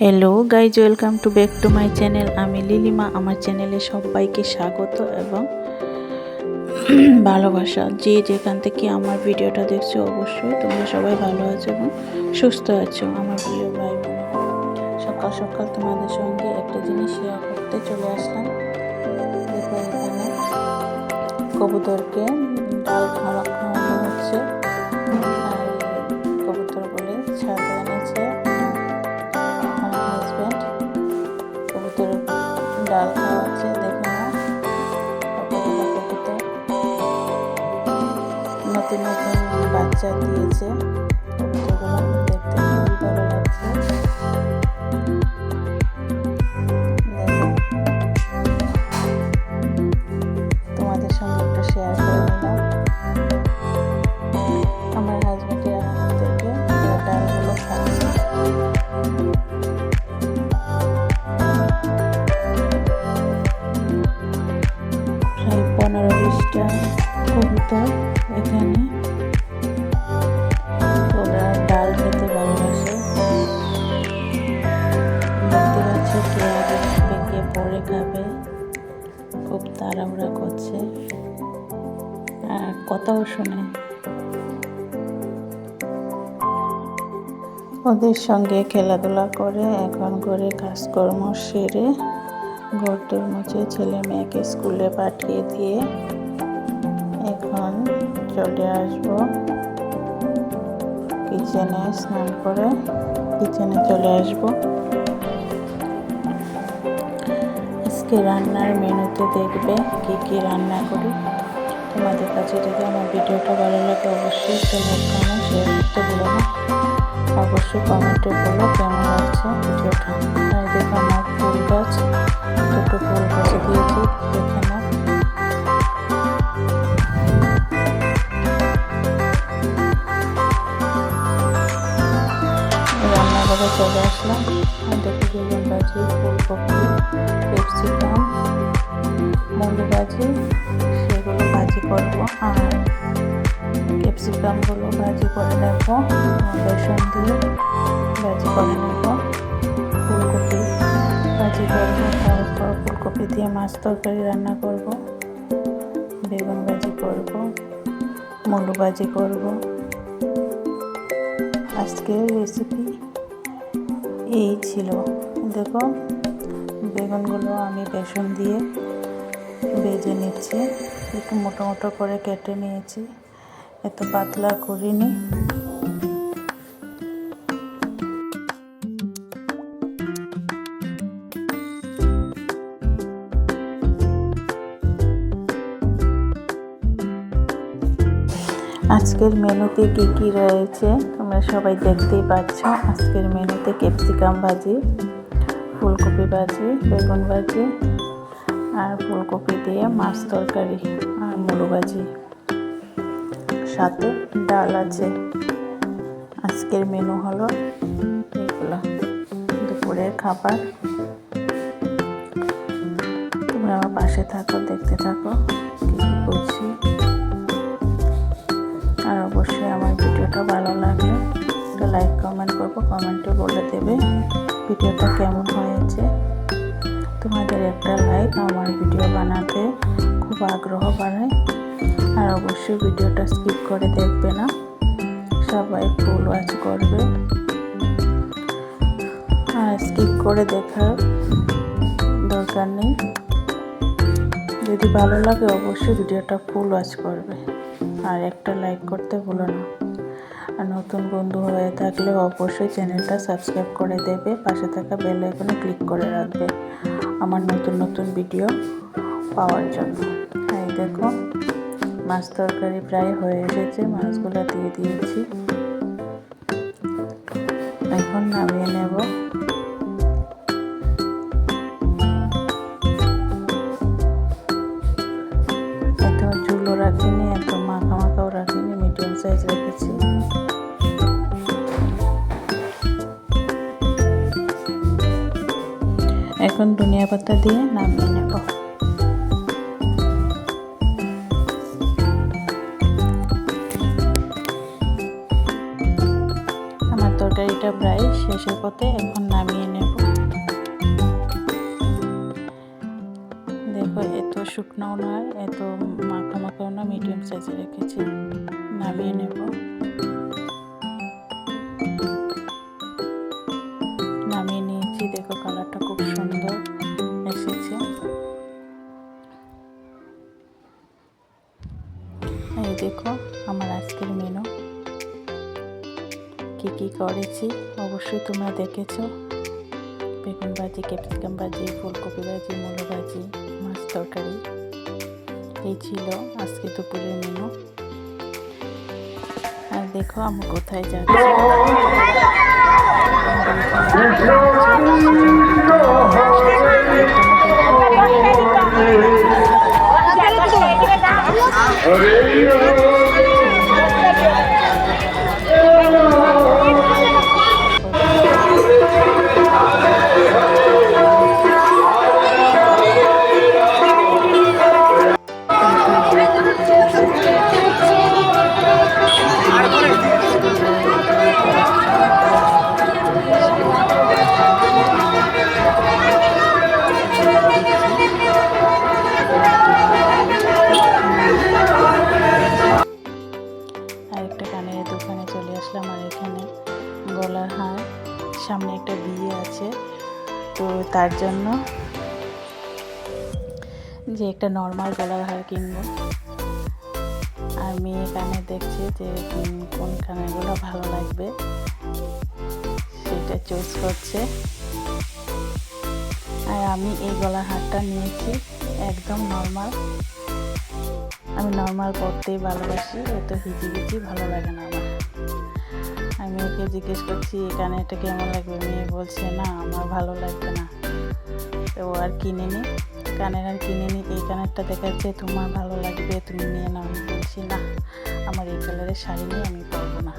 Hello guys, welcome to back to my channel. আমি লিলিমা। আমার চ্যানেলে সবাইকে স্বাগত এবং ভালোবাসা। যে যেখান থেকে আমার ভিডিওটা দেখছো, অবশ্যই তোমরা সবাই ভালো আছো এবং সুস্থ আছো। আমার প্রিয় ভাই বোনেরা, সকাল সকাল তোমাদের সঙ্গে একটা জিনিস শেয়ার করতে চলে আসলাম। দেখো, এখানে কবুতরকে ডাল খাওয়ানো হচ্ছে। আর কবুতরগুলি ছাদে এনেছে আমার হাজব্যান্ড। কবুতরের ডাল খাওয়াচ্ছে। দেখো না, কতগুলো কবুতর নতুন নতুন বাচ্চা দিয়েছে। কবুতরগুলো দেখতে খুবই ভালো লাগছে। দেখো, তোমাদের সঙ্গে একটু শেয়ার করে নিলাম। আমার হাজব্যান্ডের হাত থেকে ডালগুলো খাচ্ছে। প্রায় 15-20টা কবুতর এখানে। ওরা ডাল খেতে ভালোবাসে। দেখতে পাচ্ছে কে আগে খাবে, কে পরে খাবে। খুব তাড়াহুড়া করছে আর কথাও শোনে। ওদের সঙ্গে খেলাধুলা করে এখন করে কাজকর্ম সেরে ঘরদোর মুছে ছেলে মেয়েকে স্কুলে পাঠিয়ে দিয়ে এখন চলে আসবো কিচেনে। স্নান করে কিচেনে চলে আসবো। আজকে রান্নার মেনুতে দেখবে কি কি রান্না করি। তোমাদের কাছে যদি আমার ভিডিওটা ভালো লাগে, অবশ্যই লাইক কমেন্ট শেয়ার করতে ভুলো না। অবশ্যই কমেন্টে বলো কেমন লাগছে ভিডিওটা। আর দেখো, আমার ফুল গাছ, দুটো ফুল গাছে দিয়েছি। এখানে রান্নাঘরে চলে আসলাম। দেখো, বেগুন ভাজি, ফুলকপি, ক্যাপসিকাম, মূলো ভাজি, সেগুলো ভাজি করবো। আর ক্যাপসিকামগুলো ভাজি করে নেব, বেসন দিয়ে ভাজি করে নেব। ফুলকপি ভাজি করবো, তারপর ফুলকপি দিয়ে মাছ তরকারি রান্না করব। বেগুন ভাজি করব, মূলো ভাজি করব। আজকের রেসিপি এই ছিল। দেখো, বেগুনগুলো আমি বেসন দিয়ে ভেজে নিচ্ছি। একটু মোটা মোটা করে কেটে নিয়েছি, এত পাতলা করিনি। আজকের মেনুতে কি কি রয়েছে তোমরা সবাই দেখতেই পাচ্ছ। আজকের মেনুতে ক্যাপসিকাম ভাজি, ফুলকপি ভাজি, বেগুন ভাজি আর ফুলকপি দিয়ে মাছ তরকারি আর মূলো ভাজি, সাথে ডাল আছে। আজকের মেনু হলো এগুলো, দুপুরের খাবার। তোমরা আমার পাশে থাকো, দেখতে থাকো কি কি করছি। আর অবশ্যই আমার ভিডিওটা ভালো লাগলে একটা লাইক কমেন্ট করবো, কমেন্টে বলে দেবে ভিডিওটা কেমন হয়েছে। তোমাদের একটা লাইক আমার ভিডিও বানাতে খুব আগ্রহ বাড়ায়। আর অবশ্যই ভিডিওটা স্কিপ করে দেখবে না, সবাই ফুল ওয়াচ করবে। আর স্কিপ করে দেখার দরকার নেই। যদি ভালো লাগে অবশ্যই ভিডিওটা ফুল ওয়াচ করবে আর একটা লাইক করতে ভুলো না। আর নতুন বন্ধু হয়ে থাকলে অবশ্যই চ্যানেলটা সাবস্ক্রাইব করে দেবে, পাশে থাকা বেল আইকনে ক্লিক করে রাখবে আমার নতুন নতুন ভিডিও পাওয়ার জন্য। এই দেখো, মাছ তরকারি প্রায় হয়ে এসেছে, মাছগুলো দিয়ে দিয়েছি। এখন নামিয়ে নেব। এত ঝুলো রাখিনি, এত মাখা মাখাও রাখিনি, মিডিয়াম সাইজ রেখেছি। এখন ধনিয়া পাতা দিয়ে নামিয়ে নেব। আমার তরকারিটা প্রায় শেষের পথে, এখন নামিয়ে নেব। শুকনোও নয়, এত মাখা মাখাও না, মিডিয়াম সাইজে রেখেছি। নামিয়ে নেব। নামিয়ে নিয়েছি, দেখো কালারটা খুব সুন্দর এসেছে। এই দেখো আমার আজকের মেনু, কি কি করেছি অবশ্যই তোমরা দেখেছো। বেগুন ভাজি, ক্যাপসিকাম ভাজি, ফুলকপি ভাজি, মূলো ভাজি, মাছ তরকারি। এই ছিল আজকে দুপুরের মেনু। আর দেখো আমি কোথায় যাচ্ছি। আরেকটা কানের দোকানে চলে আসলাম। আর এখানে গলার হার, সামনে একটা বিয়ে আছে, তো তার জন্য যে একটা নর্মাল গলার হার কিনবো। আর মেয়ে কানে দেখছে যে কোন কানেরগুলো ভালো লাগবে, সেটা চুজ করছে। আর আমি এই গলার হারটা নিয়েছি একদম নর্মাল। আমি নর্মাল পরতেই ভালোবাসি, এত হিজিবিজি ভালো লাগে না আমার। আমি মেয়েকে জিজ্ঞেস করছি এই কানেরটা কেমন লাগবে, মেয়ে বলছে না আমার ভালো লাগবে না। তো ও আর কিনে নি, কানের আর কিনে নি। এই কানেরটা দেখাচ্ছে তোমার ভালো লাগবে, তুমি নিয়ে নাও। আমি বলছি না, আমার এই কালারের শাড়ি নিয়ে আমি পরবো না।